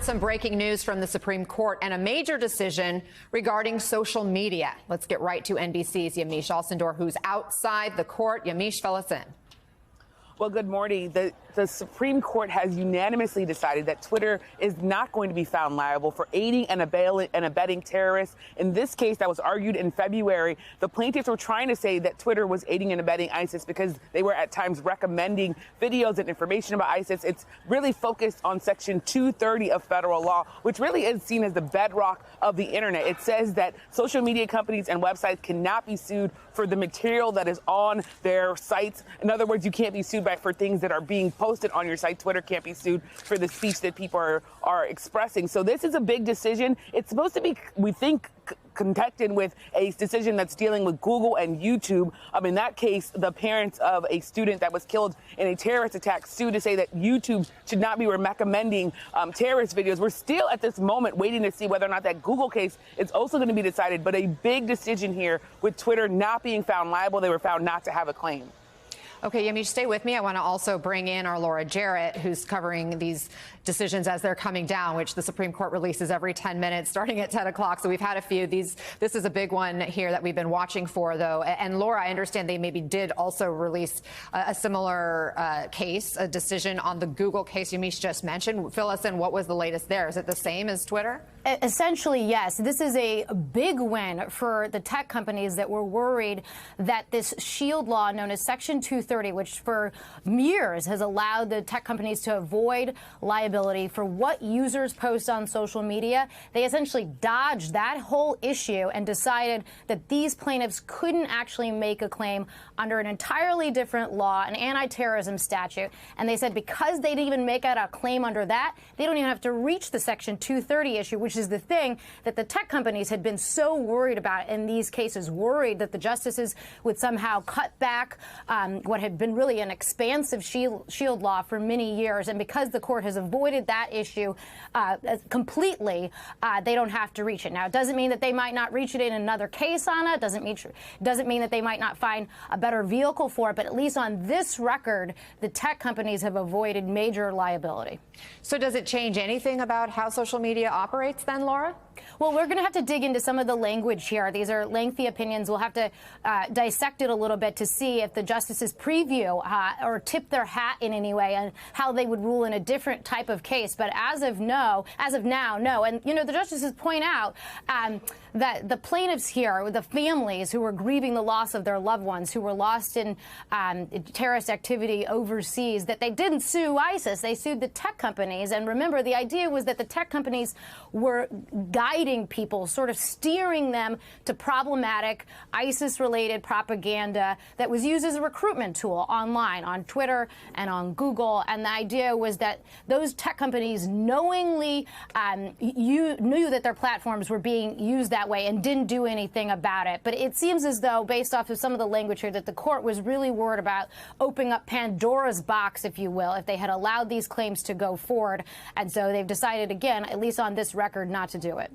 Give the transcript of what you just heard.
Some breaking news from the Supreme Court and a major decision regarding social media. Let's get right to NBC's Yamiche Alcindor, who's outside the court. Yamiche, fill us in. Well, good morning. The Supreme Court has unanimously decided that Twitter is not going to be found liable for aiding and abetting terrorists. In this case that was argued in February, the plaintiffs were trying to say that Twitter was aiding and abetting ISIS because they were at times recommending videos and information about ISIS. It's really focused on Section 230 of federal law, which really is seen as the bedrock of the internet. It says that social media companies and websites cannot be sued for the material that is on their sites. In other words, you can't be sued for things that are being posted on your site. Twitter can't be sued for the speech that people are expressing. So this is a big decision. It's supposed to be, we think, connected with a decision that's dealing with Google and YouTube. In that case, the parents of a student that was killed in a terrorist attack sued to say that YouTube should not be recommending terrorist videos. We're still at this moment waiting to see whether or not that Google case is also going to be decided. But a big decision here with Twitter not being found liable. They were found not to have a claim. Okay, Yamiche, stay with me. I want to also bring in our Laura Jarrett, who's covering these decisions as they're coming down, which the Supreme Court releases every 10 minutes, starting at 10 o'clock. So we've had a few. This is a big one here that we've been watching for, though. And Laura, I understand they maybe did also release a similar case, a decision on the Google case Yamiche just mentioned. Fill us in. What was the latest there? Is it the same as Twitter? Essentially, yes. This is a big win for the tech companies that were worried that this shield law known as Section 230, which for years has allowed the tech companies to avoid liability for what users post on social media. They essentially dodged that whole issue and decided that these plaintiffs couldn't actually make a claim under an entirely different law, an anti-terrorism statute. And they said because they didn't even make out a claim under that, they don't even have to reach the Section 230 issue, which is the thing that the tech companies had been so worried about in these cases, worried that the justices would somehow cut back what had been really an expansive shield law for many years. And because the court has avoided that issue completely, they don't have to reach it. Now, it doesn't mean that they might not reach it in another case on it. Doesn't mean that they might not find a better vehicle for it. But at least on this record, the tech companies have avoided major liability. So does it change anything about how social media operates then, Laura? Well, we're going to have to dig into some of the language here. These are lengthy opinions. We'll have to dissect it a little bit to see if the justices preview or tip their hat in any way and how they would rule in a different type of case. But as of now, no. And, you know, the justices point out that the plaintiffs here, the families who were grieving the loss of their loved ones who were lost in terrorist activity overseas, that they didn't sue ISIS. They sued the tech companies. And remember, the idea was that the tech companies were guiding people, sort of steering them to problematic ISIS-related propaganda that was used as a recruitment tool online, on Twitter and on Google. And the idea was that those tech companies knowingly knew that their platforms were being used that way and didn't do anything about it. But it seems as though, based off of some of the language here, that the court was really worried about opening up Pandora's box, if you will, if they had allowed these claims to go forward. And so they've decided, again, at least on this record, not to do it.